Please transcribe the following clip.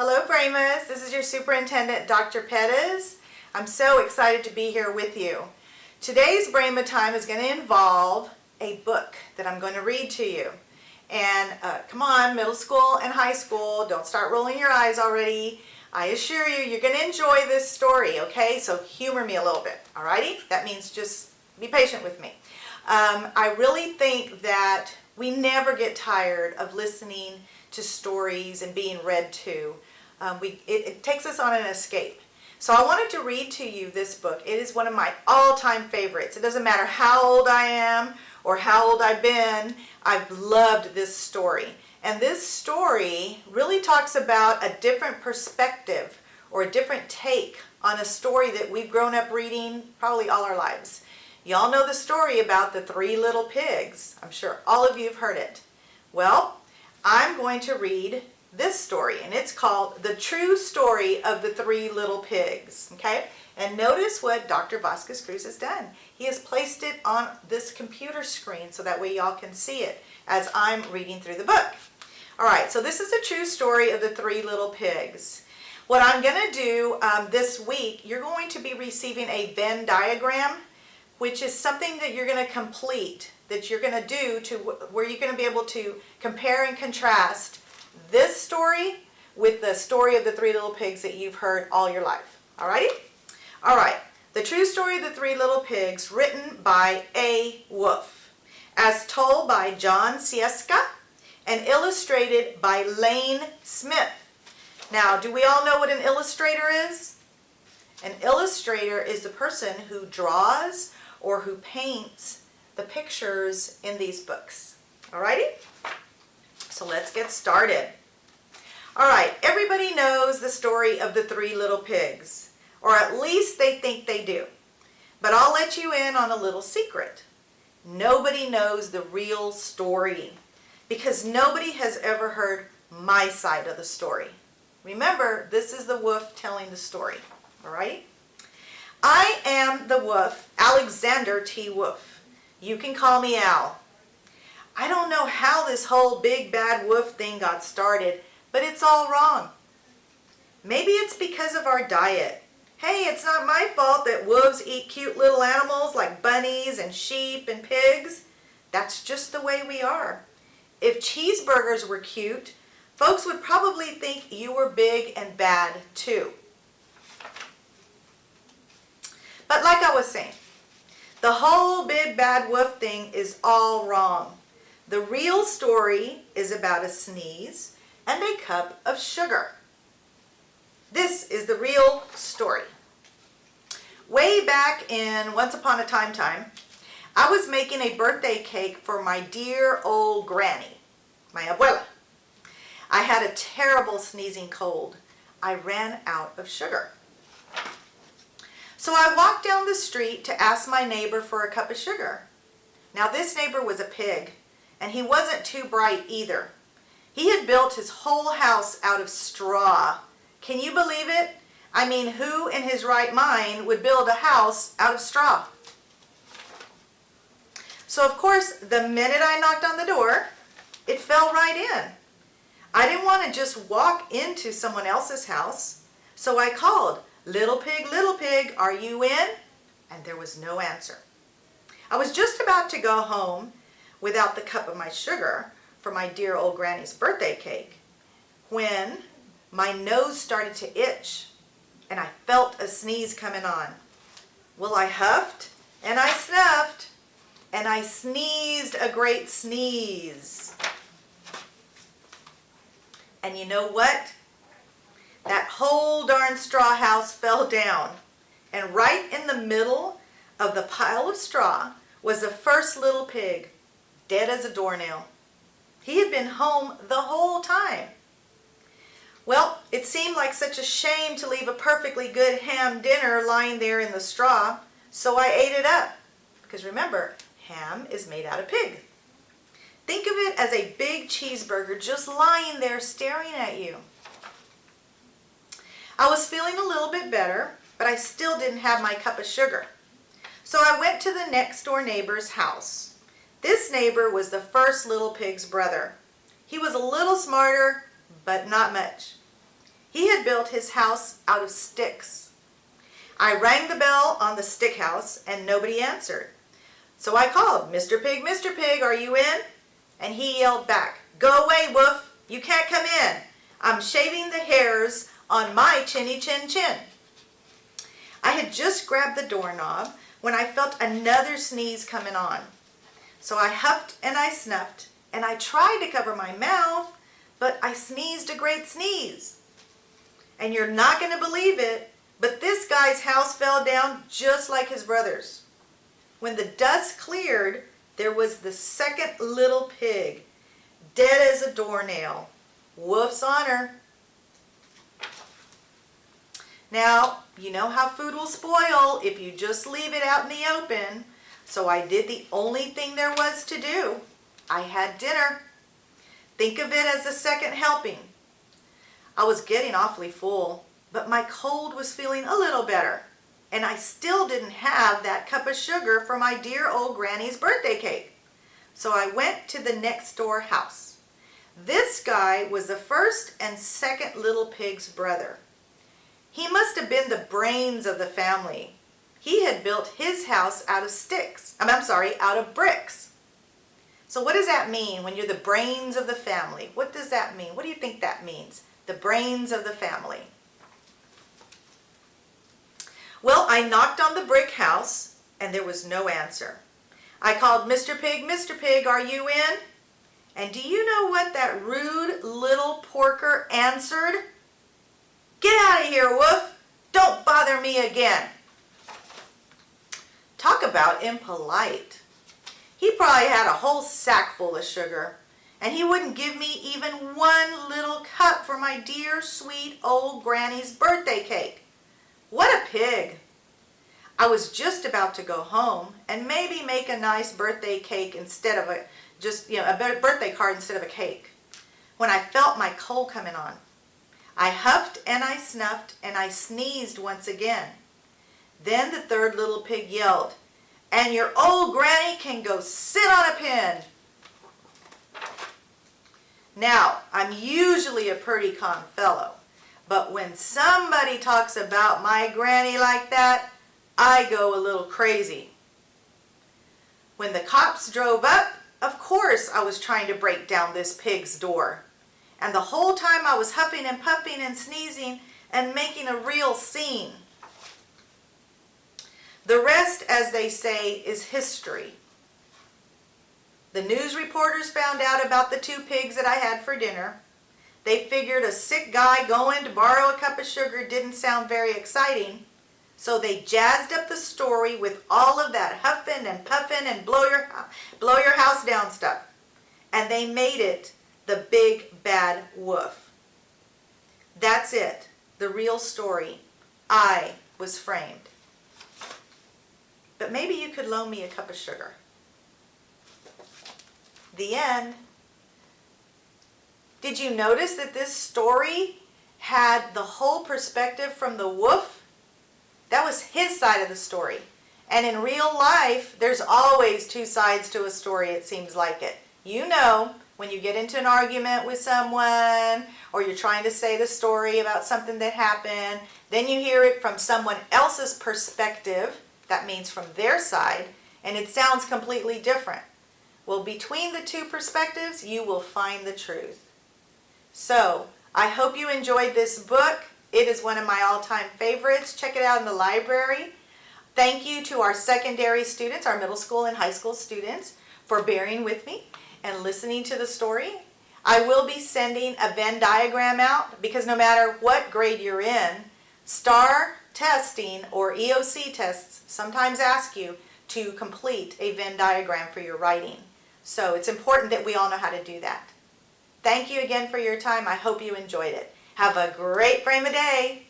Hello, Bramas. This is your Superintendent, Dr. Perez. I'm so excited to be here with you. Today's Brama time is going to involve a book that I'm going to read to you. And come on, middle school and high school, don't start rolling your eyes already. I assure you, you're going to enjoy this story, okay? So humor me a little bit, alrighty? That means just be patient with me. I really think that we never get tired of listening to stories and being read to. It takes us on an escape. So I wanted to read to you this book. It is one of my all-time favorites. It doesn't matter how old I am or how old I've been. I've loved this story. And this story really talks about a different perspective or a different take on a story that we've grown up reading probably all our lives. Y'all know the story about the three little pigs. I'm sure all of you have heard it. Well, I'm going to read this story, and it's called The True Story of the Three Little Pigs, okay? And notice what Dr. Vasquez Cruz has done. He has placed it on this computer screen so that way y'all can see it as I'm reading through the book. All right, so this is the true story of the three little pigs. What I'm going to do this week, you're going to be receiving a Venn diagram, which is something that you're going to complete, that you're going to do to where you're going to be able to compare and contrast this story with the story of the three little pigs that you've heard all your life. All righty? All right. The True Story of the Three Little Pigs, written by A. Wolf, as told by John Scieszka, and illustrated by Lane Smith. Now, do we all know what an illustrator is? An illustrator is the person who draws or who paints the pictures in these books. All righty? So let's get started. All right, everybody knows the story of the three little pigs, or at least they think they do. But I'll let you in on a little secret. Nobody knows the real story because nobody has ever heard my side of the story. Remember, this is the wolf telling the story, all right? I am the wolf, Alexander T. Wolf. You can call me Al. I don't know how this whole big bad wolf thing got started, but it's all wrong. Maybe it's because of our diet. Hey, it's not my fault that wolves eat cute little animals like bunnies and sheep and pigs. That's just the way we are. If cheeseburgers were cute, folks would probably think you were big and bad too. But like I was saying, the whole big bad wolf thing is all wrong. The real story is about a sneeze and a cup of sugar. This is the real story. Way back in Once Upon a Time, I was making a birthday cake for my dear old granny, my abuela. I had a terrible sneezing cold. I ran out of sugar. So I walked down the street to ask my neighbor for a cup of sugar. Now this neighbor was a pig, and he wasn't too bright either. He had built his whole house out of straw. Can you believe it? I mean, who in his right mind would build a house out of straw? So of course, the minute I knocked on the door, it fell right in. I didn't want to just walk into someone else's house, so I called, little pig, are you in? And there was no answer. I was just about to go home without the cup of my sugar for my dear old granny's birthday cake when my nose started to itch and I felt a sneeze coming on. Well, I huffed and I snuffed and I sneezed a great sneeze. And you know what? That whole darn straw house fell down, and right in the middle of the pile of straw was the first little pig, dead as a doornail. He had been home the whole time. Well, it seemed like such a shame to leave a perfectly good ham dinner lying there in the straw, so I ate it up. Because remember, ham is made out of pig. Think of it as a big cheeseburger just lying there staring at you. I was feeling a little bit better, but I still didn't have my cup of sugar. So I went to the next door neighbor's house. This neighbor was the first little pig's brother. He was a little smarter, but not much. He had built his house out of sticks. I rang the bell on the stick house and nobody answered. So I called, Mr. Pig, are you in? And he yelled back, go away, Woof, you can't come in. I'm shaving the hairs on my chinny chin chin. I had just grabbed the doorknob when I felt another sneeze coming on. So I huffed and I snuffed and I tried to cover my mouth, but I sneezed a great sneeze. And you're not going to believe it, but this guy's house fell down just like his brother's. When the dust cleared, there was the second little pig, dead as a doornail. Woof's honor. Now, you know how food will spoil if you just leave it out in the open. So I did the only thing there was to do. I had dinner. Think of it as a second helping. I was getting awfully full, but my cold was feeling a little better. And I still didn't have that cup of sugar for my dear old granny's birthday cake. So I went to the next door house. This guy was the first and second little pig's brother. He must have been the brains of the family. He had built his house out of sticks. Out of bricks. So what does that mean when you're the brains of the family? What does that mean? What do you think that means? The brains of the family. Well, I knocked on the brick house and there was no answer. I called, Mr. Pig, are you in? And do you know what that rude little porker answered? Get out of here, Woof. Don't bother me again. Talk about impolite. He probably had a whole sack full of sugar, and he wouldn't give me even one little cup for my dear, sweet old granny's birthday cake. What a pig. I was just about to go home and maybe make a nice birthday cake instead of a birthday card instead of a cake, when I felt my cold coming on. I huffed and I snuffed and I sneezed once again. Then the third little pig yelled, and your old granny can go sit on a pin. Now, I'm usually a pretty calm fellow, but when somebody talks about my granny like that, I go a little crazy. When the cops drove up, of course I was trying to break down this pig's door. And the whole time I was huffing and puffing and sneezing and making a real scene. The rest, as they say, is history. The news reporters found out about the two pigs that I had for dinner. They figured a sick guy going to borrow a cup of sugar didn't sound very exciting. So they jazzed up the story with all of that huffing and puffing and blow your house down stuff. And they made it the big bad Woof. That's it, the real story. I was framed. But maybe you could loan me a cup of sugar. The end. Did you notice that this story had the whole perspective from the Woof? That was his side of the story. And in real life, there's always two sides to a story, it seems like it. You know, when you get into an argument with someone, or you're trying to say the story about something that happened, then you hear it from someone else's perspective, that means from their side, and it sounds completely different. Well, between the two perspectives, you will find the truth. So, I hope you enjoyed this book. It is one of my all-time favorites. Check it out in the library. Thank you to our secondary students, our middle school and high school students, for bearing with me and listening to the story. I will be sending a Venn diagram out because no matter what grade you're in, STAR testing or EOC tests sometimes ask you to complete a Venn diagram for your writing. So it's important that we all know how to do that. Thank you again for your time. I hope you enjoyed it. Have a great frame of day.